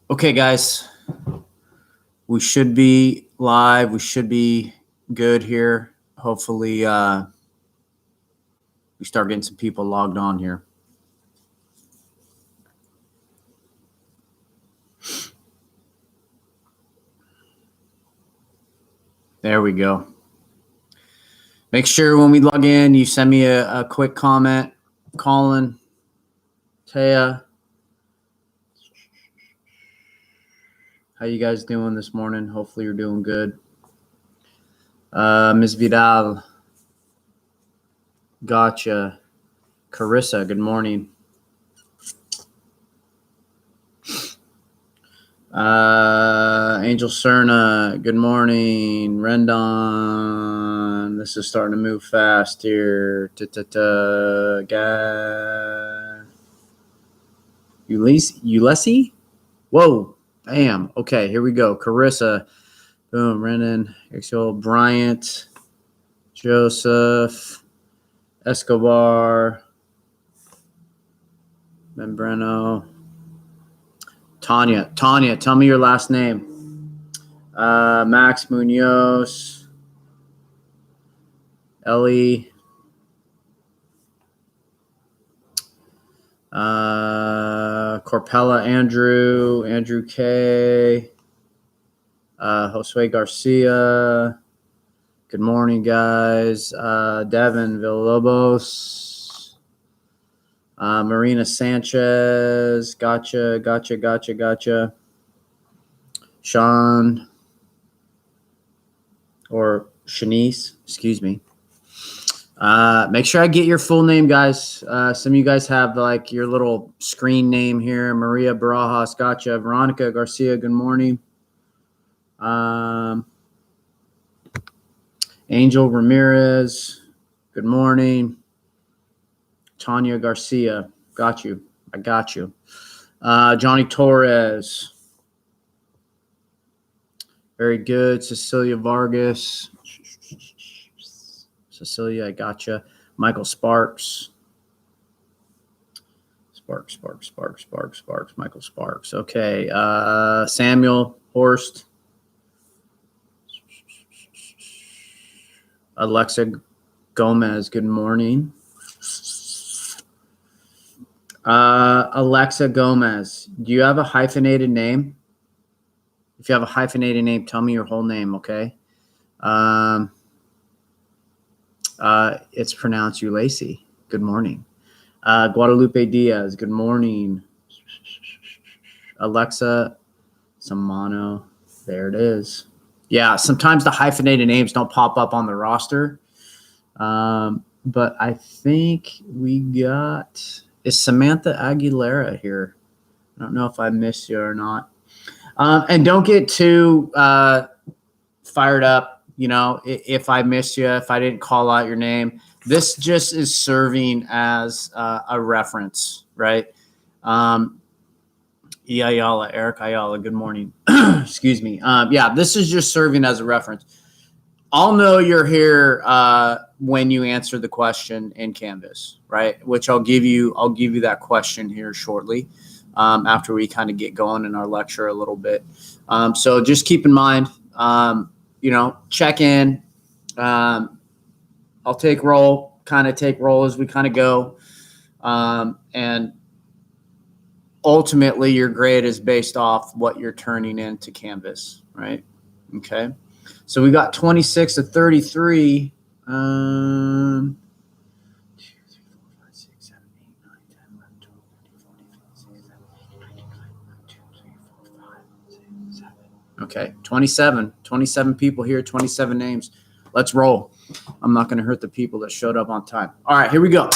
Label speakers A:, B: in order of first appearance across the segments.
A: Okay, guys, we should be live. We should be good here. Hopefully, we start getting some people logged on here. There we go. Make sure when we log in, you send me a quick comment. Colin, Taya, how you guys doing this morning? Hopefully you're doing good. Ms. Vidal, gotcha. Carissa, good morning. Angel Cerna, good morning. Rendon, this is starting to move fast here. Ulysses? Whoa, bam. Okay, here we go. Carissa, boom. Rendon, Exo, Bryant, Joseph, Escobar, Membrano. Tanya, tell me your last name. Max Munoz, Ellie, Corpella, Andrew K, Josue Garcia. Good morning, guys. Devin Villalobos. Marina Sanchez, gotcha. Sean, or Shanice, excuse me. Make sure I get your full name, guys. Some of you guys have like your little screen name here. Maria Barajas, gotcha. Veronica Garcia, good morning. Angel Ramirez, good morning. Tanya Garcia, got you. I got you. Johnny Torres, very good. Cecilia Vargas, Cecilia, I got you. Michael Sparks, Michael Sparks. Okay, Samuel Horst, Alexa Gomez, good morning. Alexa Gomez, do you have a hyphenated name? If you have a hyphenated name, tell me your whole name, okay? It's pronounced Ulysses. Good morning. Guadalupe Diaz, good morning. Alexa Samano, there it is. Yeah, sometimes the hyphenated names don't pop up on the roster. But I think we got... Is Samantha Aguilera here? I don't know if I missed you or not. And don't get too fired up, you know, if I missed you, if I didn't call out your name. This just is serving as a reference, right? Eric Ayala, good morning. Excuse me. Yeah, this is just serving as a reference. I'll know you're here when you answer the question in Canvas, right? Which I'll give you that question here shortly after we kind of get going in our lecture a little bit. So just keep in mind, check in. I'll take roll as we kind of go. And ultimately your grade is based off what you're turning into Canvas, right? Okay. So we got 26 to 33. 2, 3, 4, 5, 6, 7, 8, 9, 10, 11, 12, 13, 14, 15, 16, 17, 18, 19, 20, 1, 2, 3, 4, 5, 6, 7. Okay, 27 people here, 27 names. Let's roll. I'm not going to hurt the people that showed up on time. All right, here we go.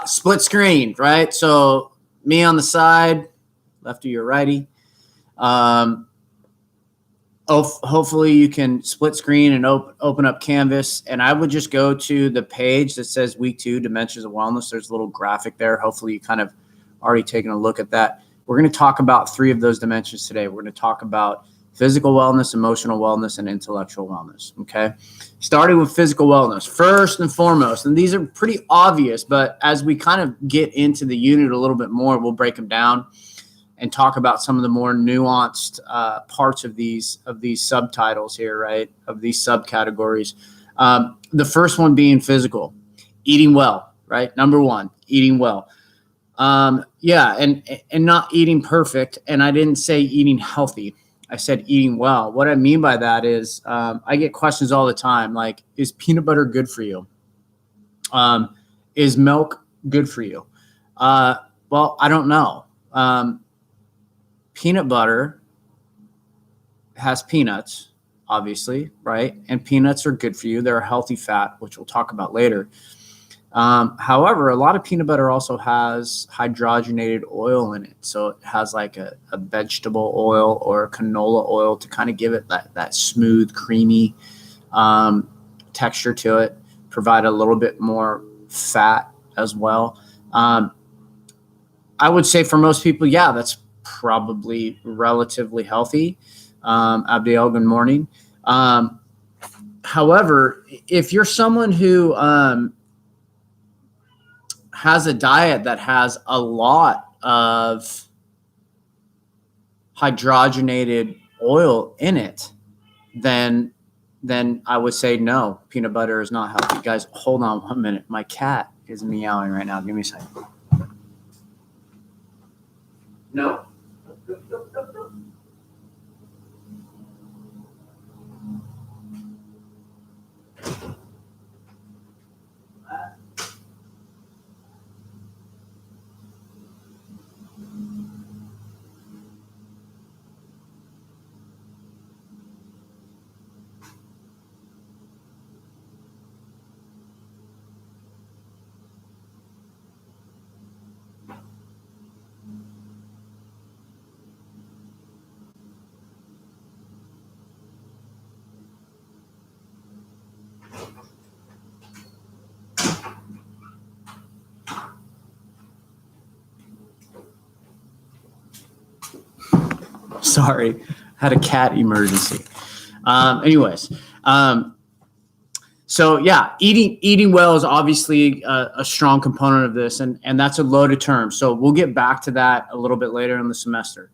A: Split screen, right? So me on the side, lefty or righty. Hopefully you can split screen and open up Canvas. And I would just go to the page that says week 2 dimensions of wellness. There's a little graphic there. Hopefully you kind of already taken a look at that. We're going to talk about 3 of those dimensions today. We're going to talk about physical wellness, emotional wellness, and intellectual wellness. Okay. Starting with physical wellness, first and foremost, and these are pretty obvious, but as we kind of get into the unit a little bit more, we'll break them down. and talk about some of the more nuanced parts of these subtitles here, right? Of these subcategories. The first one being physical, eating well, right? Number one, eating well. Yeah, and not eating perfect. And I didn't say eating healthy. I said eating well. What I mean by that is I get questions all the time, like, is peanut butter good for you? Is milk good for you? Well, I don't know. Peanut butter has peanuts, obviously, right? And peanuts are good for you. They're a healthy fat, which we'll talk about later. However, a lot of peanut butter also has hydrogenated oil in it. So it has like a vegetable oil or a canola oil to kind of give it that smooth, creamy texture to it, provide a little bit more fat as well. I would say for most people, yeah, that's probably relatively healthy. Abdiel, good morning. However, if you're someone who has a diet that has a lot of hydrogenated oil in it, then I would say no, peanut butter is not healthy. Guys, hold on 1 minute. My cat is meowing right now. Give me a second. No. Sorry, had a cat emergency. So yeah, eating well is obviously a strong component of this, and that's a loaded term. So we'll get back to that a little bit later in the semester.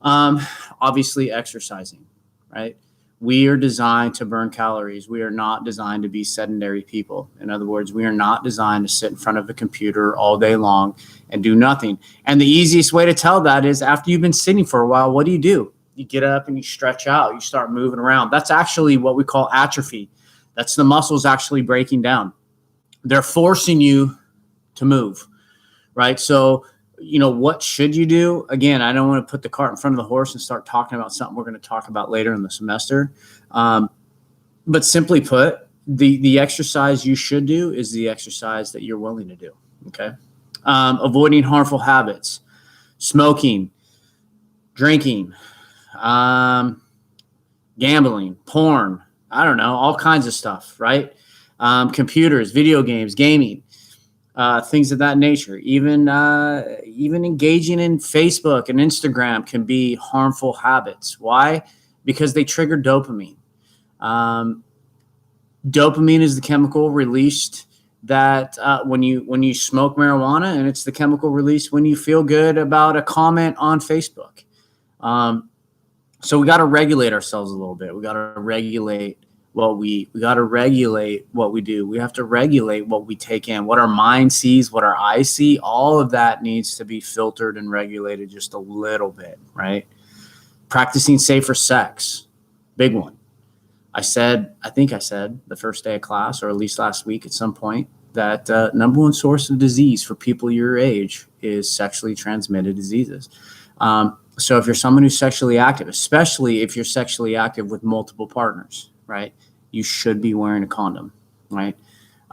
A: Obviously, exercising, right? We are designed to burn calories. We are not designed to be sedentary people. In other words, we are not designed to sit in front of a computer all day long and do nothing. And the easiest way to tell that is after you've been sitting for a while, what do? You get up and you stretch out. You start moving around. That's actually what we call atrophy. That's the muscles actually breaking down. They're forcing you to move, right? So, what should you do? Again, I don't want to put the cart in front of the horse and start talking about something we're going to talk about later in the semester. But simply put, the exercise you should do is the exercise that you're willing to do, okay? Avoiding harmful habits, smoking, drinking, gambling, porn, I don't know, all kinds of stuff, right? Computers, video games, gaming. Things of that nature. Even engaging in Facebook and Instagram can be harmful habits. Why? Because they trigger dopamine. Dopamine is the chemical released that when you smoke marijuana, and it's the chemical release when you feel good about a comment on Facebook. So we got to regulate ourselves a little bit. We got to regulate what we do. We have to regulate what we take in, what our mind sees, what our eyes see. All of that needs to be filtered and regulated just a little bit, right? Practicing safer sex, big one. I think I said the first day of class, or at least last week at some point, that number one source of disease for people your age is sexually transmitted diseases. So if you're someone who's sexually active, especially if you're sexually active with multiple partners, right, you should be wearing a condom, right?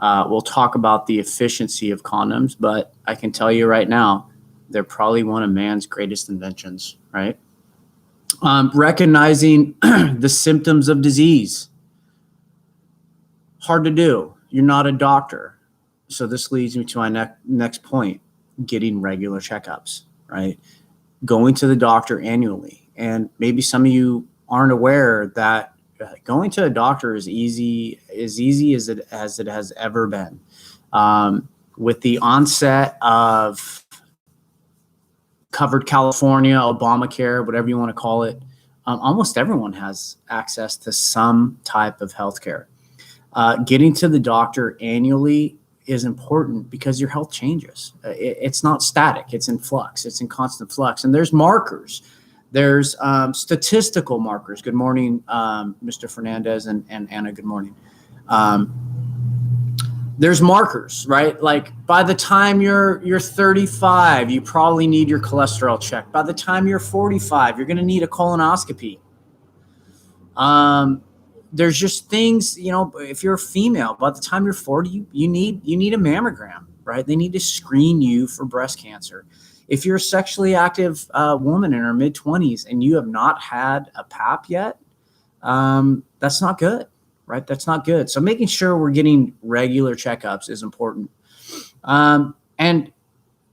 A: We'll talk about the efficiency of condoms, but I can tell you right now, they're probably one of man's greatest inventions, right? Recognizing the symptoms of disease. Hard to do. You're not a doctor. So this leads me to my next point, getting regular checkups, right? Going to the doctor annually. And maybe some of you aren't aware that going to a doctor is easy as it has ever been. With the onset of covered California, Obamacare, whatever you want to call it. Almost everyone has access to some type of healthcare. Getting to the doctor annually is important because your health changes. It's not static. It's in flux. It's in constant flux. And there's markers. There's statistical markers. Good morning, Mr. Fernandez and Anna. Good morning. There's markers, right? Like by the time you're 35, you probably need your cholesterol checked. By the time you're 45, you're going to need a colonoscopy. There's just things, if you're a female, by the time you're 40, you need a mammogram, right? They need to screen you for breast cancer. If you're a sexually active woman in her mid-20s and you have not had a PAP yet, that's not good, right? That's not good. So making sure we're getting regular checkups is important. And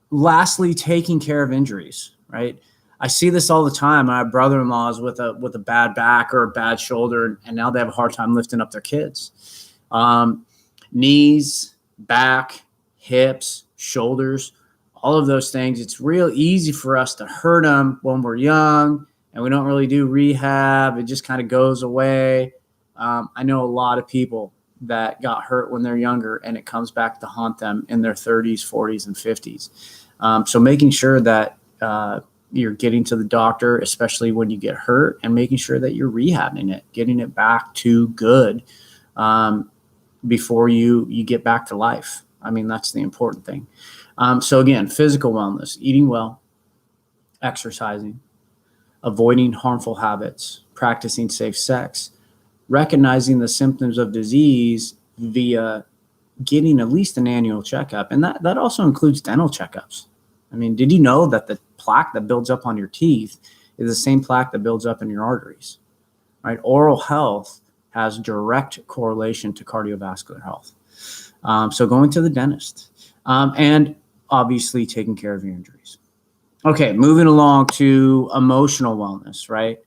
A: lastly, taking care of injuries, right? I see this all the time. My brother-in-law is with a bad back or a bad shoulder, and now they have a hard time lifting up their kids. Knees, back, hips, shoulders, all of those things. It's real easy for us to hurt them when we're young, and we don't really do rehab. It just kind of goes away. I know a lot of people that got hurt when they're younger, and it comes back to haunt them in their 30s, 40s, and 50s. So making sure that you're getting to the doctor, especially when you get hurt, and making sure that you're rehabbing it, getting it back to good before you get back to life. I mean, that's the important thing. So again, physical wellness, eating well, exercising, avoiding harmful habits, practicing safe sex, recognizing the symptoms of disease via getting at least an annual checkup. And that also includes dental checkups. I mean, did you know that the plaque that builds up on your teeth is the same plaque that builds up in your arteries, right? Oral health has direct correlation to cardiovascular health. So going to the dentist and obviously taking care of your injuries. Okay, moving along to emotional wellness, right?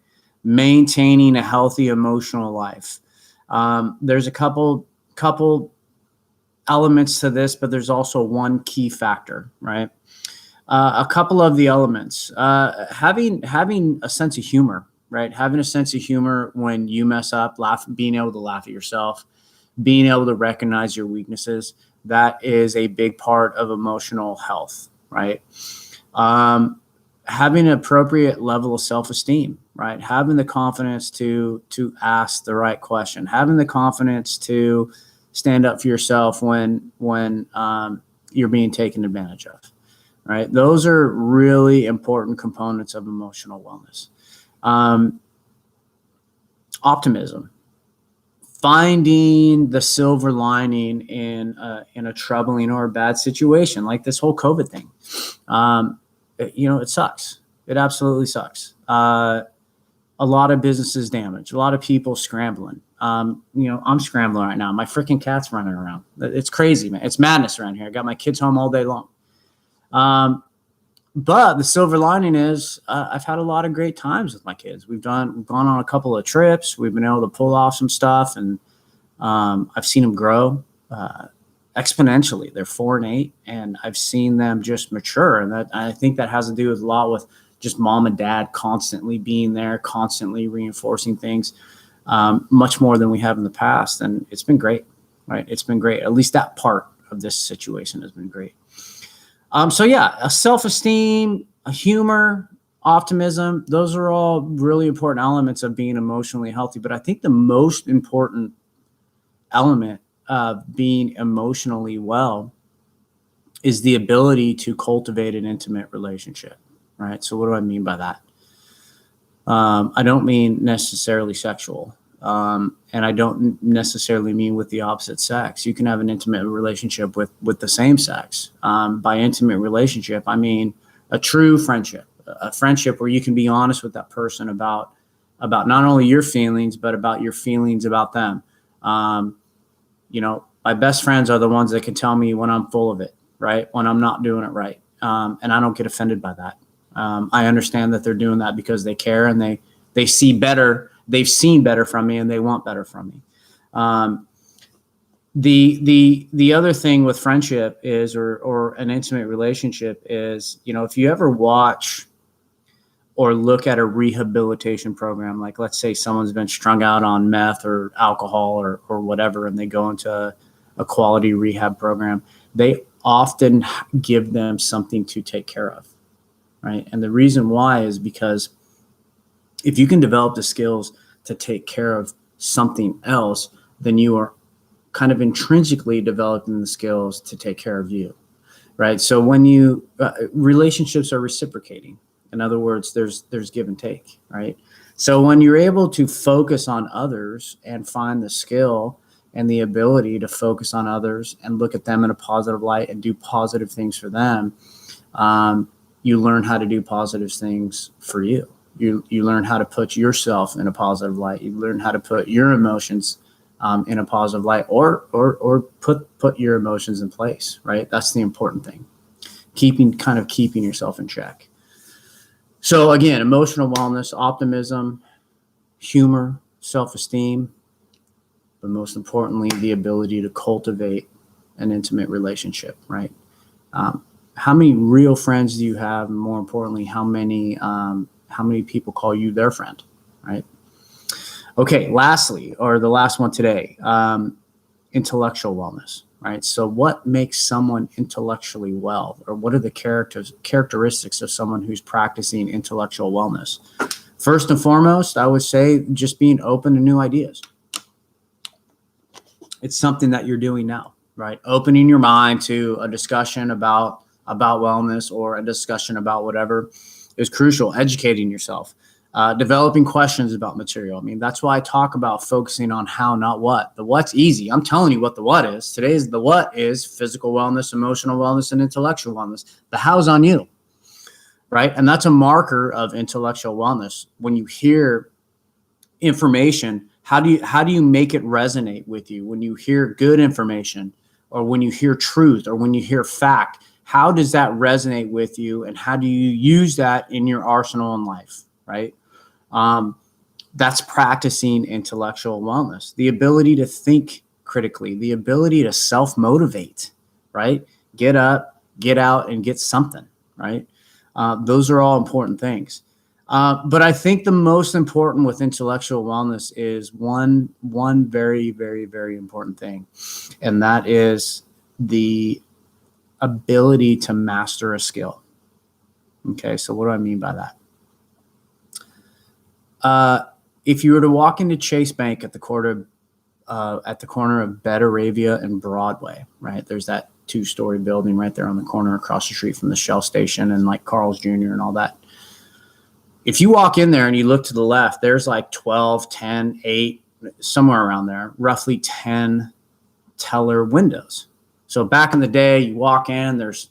A: Maintaining a healthy emotional life. There's a couple elements to this, but there's also one key factor, right? A couple of the elements, having a sense of humor, right? Having a sense of humor when you mess up, being able to laugh at yourself, being able to recognize your weaknesses. That is a big part of emotional health, right? Having an appropriate level of self-esteem, right? Having the confidence to ask the right question, having the confidence to stand up for yourself when you're being taken advantage of. Right. Those are really important components of emotional wellness. Optimism, finding the silver lining in a troubling or a bad situation, like this whole COVID thing. It sucks. It absolutely sucks. A lot of businesses damaged, a lot of people scrambling. I'm scrambling right now. My freaking cat's running around. It's crazy, man. It's madness around here. I got my kids home all day long. But the silver lining is I've had a lot of great times with my kids. We've gone on a couple of trips. We've been able to pull off some stuff, and I've seen them grow exponentially. They're 4 and 8, and I've seen them just mature. And I think that has to do with a lot with just mom and dad constantly being there, constantly reinforcing things, much more than we have in the past. And it's been great, right? It's been great. At least that part of this situation has been great. So yeah, a self-esteem, a humor, optimism, those are all really important elements of being emotionally healthy. But I think the most important element of being emotionally well is the ability to cultivate an intimate relationship, right? So what do I mean by that? I don't mean necessarily sexual. And I don't necessarily mean with the opposite sex. You can have an intimate relationship with the same sex. By intimate relationship, I mean a true friendship, a friendship where you can be honest with that person about not only your feelings, but about your feelings about them. My best friends are the ones that can tell me when I'm full of it, right? When I'm not doing it right. And I don't get offended by that. I understand that they're doing that because they care and they see better. They've seen better from me and they want better from me. The other thing with friendship is, or an intimate relationship is, if you ever watch or look at a rehabilitation program, like let's say someone's been strung out on meth or alcohol or whatever, and they go into a quality rehab program, they often give them something to take care of, right? And the reason why is because if you can develop the skills to take care of something else, then you are kind of intrinsically developing the skills to take care of you, right? So when you relationships are reciprocating. In other words, there's give and take, right? So when you're able to focus on others and find the skill and the ability to focus on others and look at them in a positive light and do positive things for them, you learn how to do positive things for you. You learn how to put yourself in a positive light. You learn how to put your emotions in a positive light, or put your emotions in place, right? That's the important thing. Keeping yourself in check. So again, emotional wellness, optimism, humor, self-esteem, but most importantly, the ability to cultivate an intimate relationship, right? How many real friends do you have? And more importantly, how many people call you their friend, right? Okay, lastly, or the last one today, intellectual wellness, right? So what makes someone intellectually well, or what are the characteristics of someone who's practicing intellectual wellness? First and foremost, I would say just being open to new ideas. It's something that you're doing now, right? Opening your mind to a discussion about wellness or a discussion about whatever is crucial. Educating yourself. Developing questions about material. I mean, that's why I talk about focusing on how, not what. The what's easy. I'm telling you what the what is. Today's the what is physical wellness, emotional wellness, and intellectual wellness. The how's on you, right? And that's a marker of intellectual wellness. When you hear information, how do you make it resonate with you? When you hear good information, or when you hear truth, or when you hear fact, how does that resonate with you, and how do you use that in your arsenal in life, right? That's practicing intellectual wellness, the ability to think critically, the ability to self-motivate, right? Get up, get out, and get something, right? Those are all important things. But I think the most important with intellectual wellness is one very, very, very important thing, and that is the ability to master a skill. Okay, so what do I mean by that? If you were to walk into Chase Bank at the corner of Betaravia and Broadway, right? There's that 2-story building right there on the corner across the street from the Shell station and like Carl's Jr. and all that. If you walk in there and you look to the left, there's like 12, 10, 8, somewhere around there, roughly 10 teller windows. So back in the day, you walk in, there's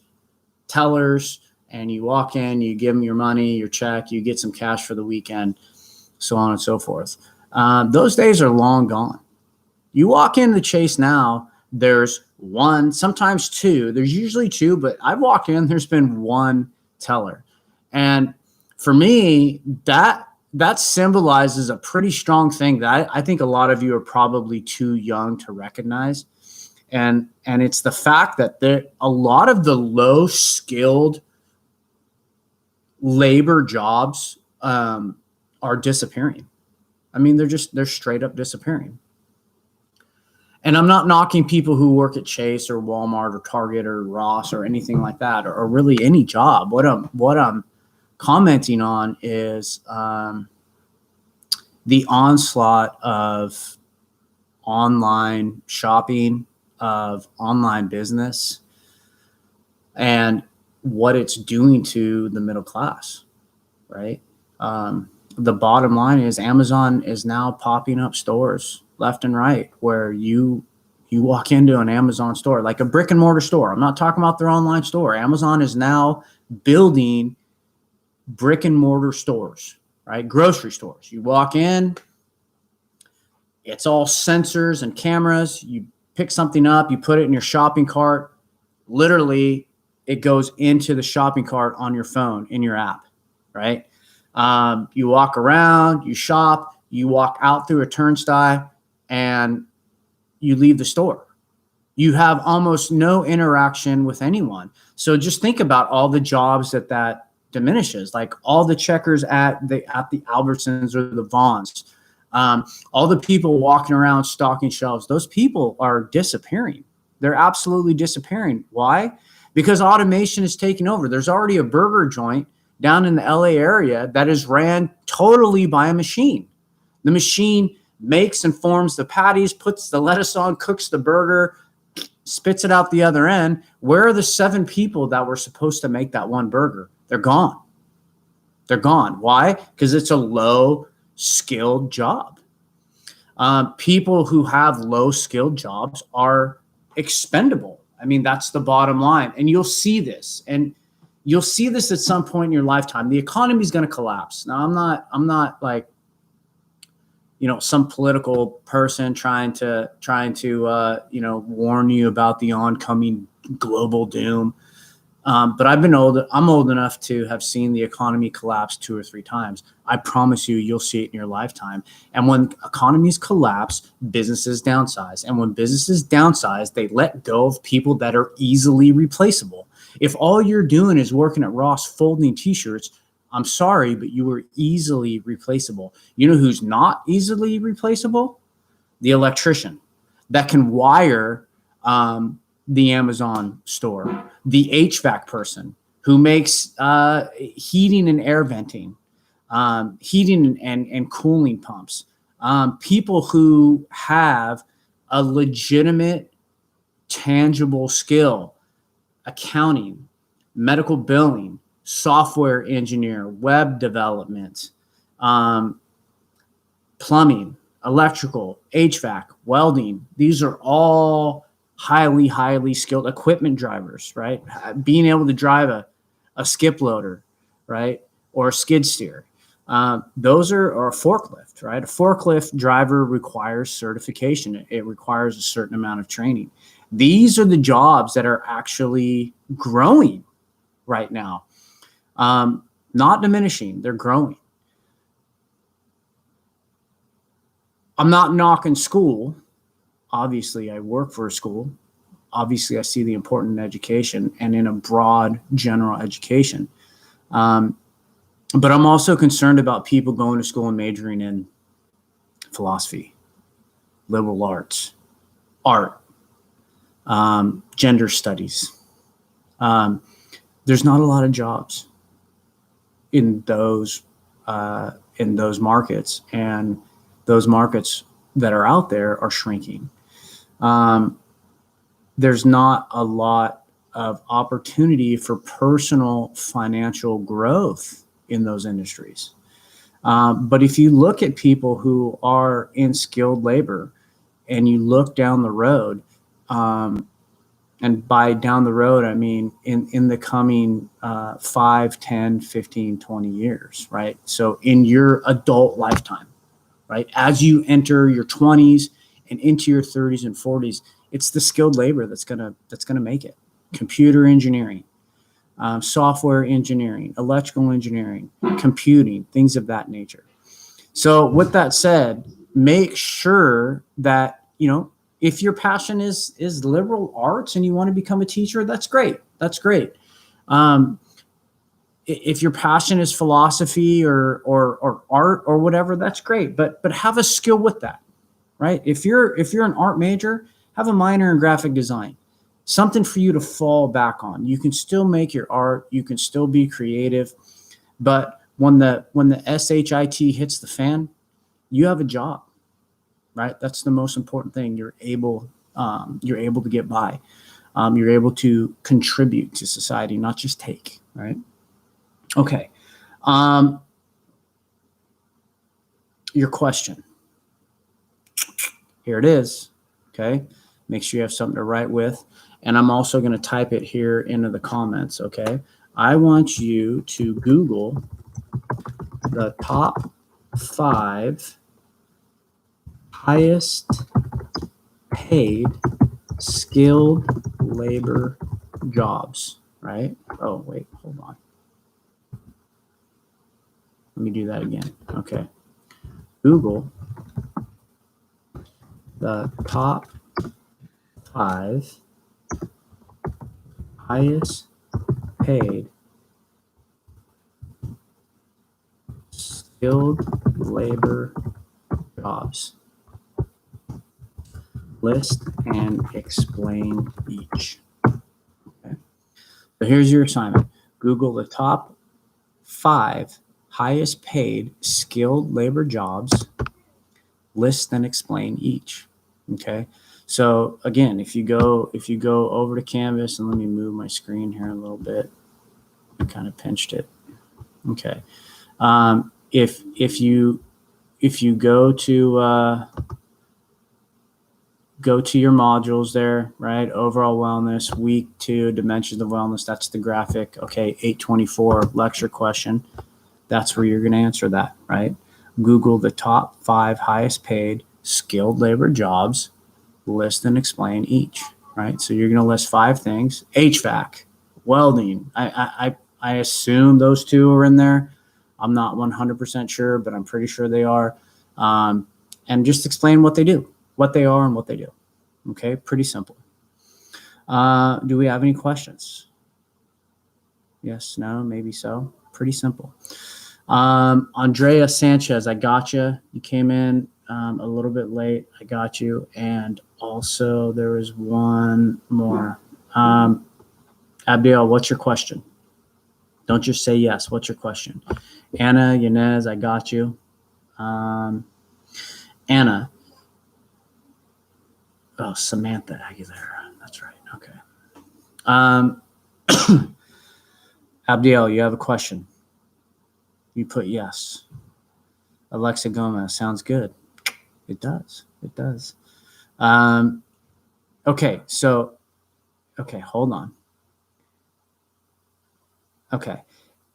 A: tellers, and you walk in, you give them your money, your check, you get some cash for the weekend, so on and so forth. Those days are long gone. You walk into Chase now, there's one, sometimes two. There's usually two, but I've walked in, there's been one teller. And for me, that symbolizes a pretty strong thing that I think a lot of you are probably too young to recognize. And it's the fact that a lot of the low-skilled labor jobs are disappearing. I mean, they're straight up disappearing. And I'm not knocking people who work at Chase or Walmart or Target or Ross or anything like that, or really any job. What I'm commenting on is the onslaught of online shopping, of online business, and what it's doing to the middle class, right? The bottom line is Amazon is now popping up stores left and right where you walk into an Amazon store, like a brick and mortar store. I'm not talking about their online store. Amazon is now building brick and mortar stores, right? Grocery stores. You walk in, it's all sensors and cameras. You pick something up, you put it in your shopping cart. Literally, it goes into the shopping cart on your phone in your app, right? You walk around, you shop, you walk out through a turnstile, and you leave the store. You have almost no interaction with anyone. So just think about all the jobs that diminishes, like all the checkers at the Albertsons or the Vons, all the people walking around stocking shelves. Those people are disappearing. They're absolutely disappearing. Why? Because automation is taking over. There's already a burger joint down in the LA area that is ran totally by a machine. The machine makes and forms the patties, puts the lettuce on, cooks the burger, spits it out the other end. Where are the 7 people that were supposed to make that one burger? They're gone. They're gone. Why? Because it's a low skilled job. People who have low skilled jobs are expendable. I mean, that's the bottom line. And you'll see this, and you'll see this at some point in your lifetime. The economy is going to collapse. Now, I'm not like, some political person trying to warn you about the oncoming global doom. But I'm old enough to have seen the economy collapse 2 or 3 times. I promise you'll see it in your lifetime. And when economies collapse, businesses downsize. And when businesses downsize, they let go of people that are easily replaceable. If all you're doing is working at Ross folding t-shirts, I'm sorry, but you are easily replaceable. You know who's not easily replaceable? The electrician that can wire the Amazon store, the HVAC person who makes heating and air venting, heating and cooling pumps, people who have a legitimate, tangible skill, accounting, medical billing, software engineer, web development, plumbing, electrical, HVAC, welding. These are all highly, highly skilled equipment drivers, right? Being able to drive a skip loader, right? Or a skid steer. Those are or a forklift, right? A forklift driver requires certification. It requires a certain amount of training. These are the jobs that are actually growing right now. Not diminishing, they're growing. I'm not knocking school. Obviously, I work for a school. Obviously, I see the importance in education and in a broad general education. But I'm also concerned about people going to school and majoring in philosophy, liberal arts, art, gender studies. There's not a lot of jobs in those markets, and those markets that are out there are shrinking. There's not a lot of opportunity for personal financial growth in those industries. But if you look at people who are in skilled labor and you look down the road, and by down the road, I mean in the coming 5, 10, 15, 20 years, right? So in your adult lifetime, right? As you enter your 20s and into your 30s and 40s, it's the skilled labor that's gonna make it. Computer engineering, software engineering, electrical engineering, computing, things of that nature. So with that said, make sure that, if your passion is liberal arts and you want to become a teacher, that's great. That's great. If your passion is philosophy or art or whatever, that's great. But have a skill with that, right? If you're an art major, have a minor in graphic design, something for you to fall back on. You can still make your art. You can still be creative. But when the SHIT hits the fan, you have a job. Right, that's the most important thing. You're able to get by. You're able to contribute to society, not just take. Right. Okay. Your question. Here it is. Okay. Make sure you have something to write with, and I'm also going to type it here into the comments. Okay. I want you to Google the top 5 highest paid skilled labor jobs, right? Oh, wait, hold on. Let me do that again. Okay. Google the top 5 highest paid skilled labor jobs. List and explain each. Okay. So here's your assignment. Google the top 5 highest paid skilled labor jobs. List and explain each. Okay. So again, if you go over to Canvas, and let me move my screen here a little bit. I kind of pinched it. Okay. If you go to your modules there, right? Overall wellness, week 2, dimensions of wellness. That's the graphic. Okay, 824 lecture question. That's where you're going to answer that, right? Google the top 5 highest paid skilled labor jobs. List and explain each, right? So you're going to list 5 things. HVAC, welding. I assume those 2 are in there. I'm not 100% sure, but I'm pretty sure they are. And just explain what they do, what they are, and what they do. Okay, pretty simple. Do we have any questions? Yes, no, maybe so. Pretty simple. Andrea Sanchez, I got you. You came in a little bit late. I got you. And also there was one more. Abdiel, what's your question? Don't just say yes. What's your question? Anna, Yanez, I got you. Anna. Oh, Samantha Aguilera. That's right. Okay. Abdiel, you have a question? You put yes. Alexa Gomez, sounds good. It does. It does. Okay, so, okay, hold on. Okay.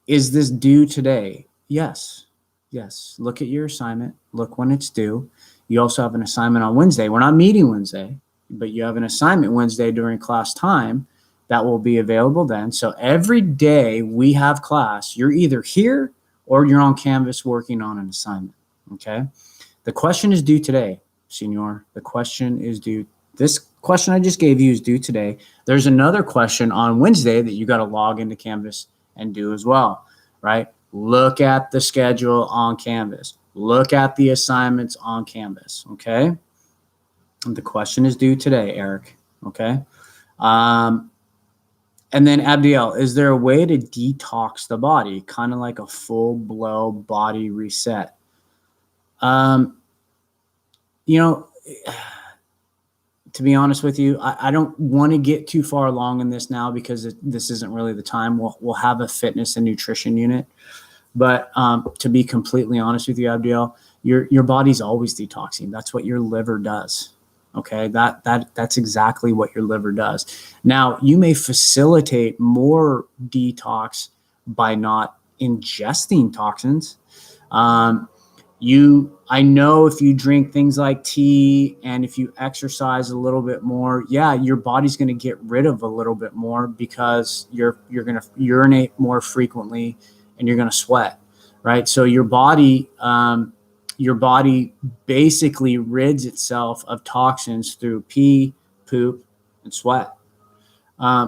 A: Is this due today? Yes. Yes. Look at your assignment. Look when it's due. You also have an assignment on Wednesday. We're not meeting Wednesday, but you have an assignment Wednesday during class time that will be available then. So every day we have class, you're either here or you're on Canvas working on an assignment. Okay. The question is due today, Senor. The question is due. This question I just gave you is due today. There's another question on Wednesday that you got to log into Canvas and do as well, right? Look at the schedule on Canvas. Look at the assignments on Canvas, okay? And the question is due today, Eric, okay? And then Abdiel, is there a way to detox the body, kind of like a full-blown body reset? You know, to be honest with you, I don't want to get too far along in this now because this isn't really the time. We'll have a fitness and nutrition unit. But to be completely honest with you, Abdiel, your body's always detoxing. That's what your liver does. Okay, that's exactly what your liver does. Now, you may facilitate more detox by not ingesting toxins. I know if you drink things like tea and if you exercise a little bit more, yeah, your body's going to get rid of a little bit more because you're going to urinate more frequently and you're going to sweat, right? So your body basically rids itself of toxins through pee, poop, and sweat.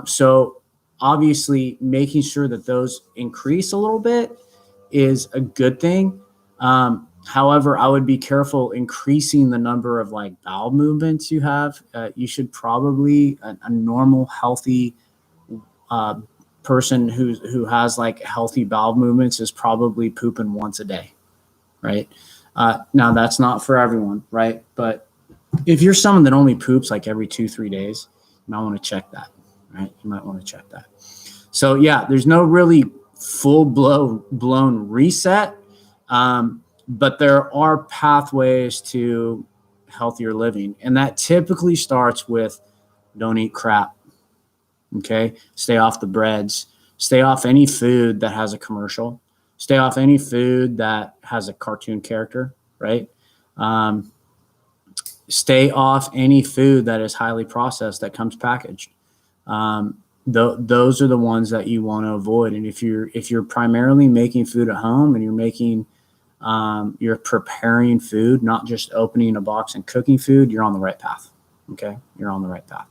A: So obviously making sure that those increase a little bit is a good thing. However, I would be careful increasing the number of like bowel movements you have. You should probably a normal, healthy person who has like healthy bowel movements is probably pooping once a day, right? Now that's not for everyone, right? But if you're someone that only poops like every 2-3 days, you might want to check that, right? You might want to check that. So yeah, there's no really full blown reset. But there are pathways to healthier living. And that typically starts with don't eat crap. Okay. Stay off the breads. Stay off any food that has a commercial. Stay off any food that has a cartoon character, right? Stay off any food that is highly processed that comes packaged. Those are the ones that you want to avoid. And if you're primarily making food at home and you're preparing food, not just opening a box and cooking food, you're on the right path. Okay. You're on the right path.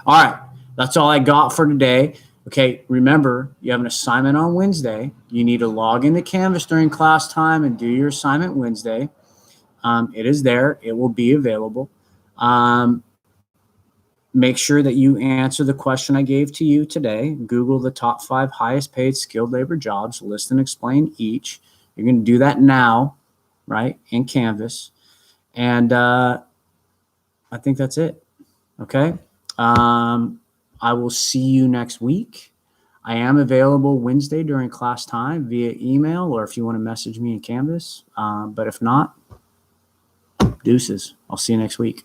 A: All right. That's all I got for today. Okay. Remember, you have an assignment on Wednesday. You need to log into Canvas during class time and do your assignment Wednesday. It is there. It will be available. Make sure that you answer the question I gave to you today. Google the top 5 highest paid skilled labor jobs, list and explain each. You're going to do that now, right, in Canvas. And I think that's it. Okay. I will see you next week. I am available Wednesday during class time via email, or if you want to message me in Canvas. But if not, deuces. I'll see you next week.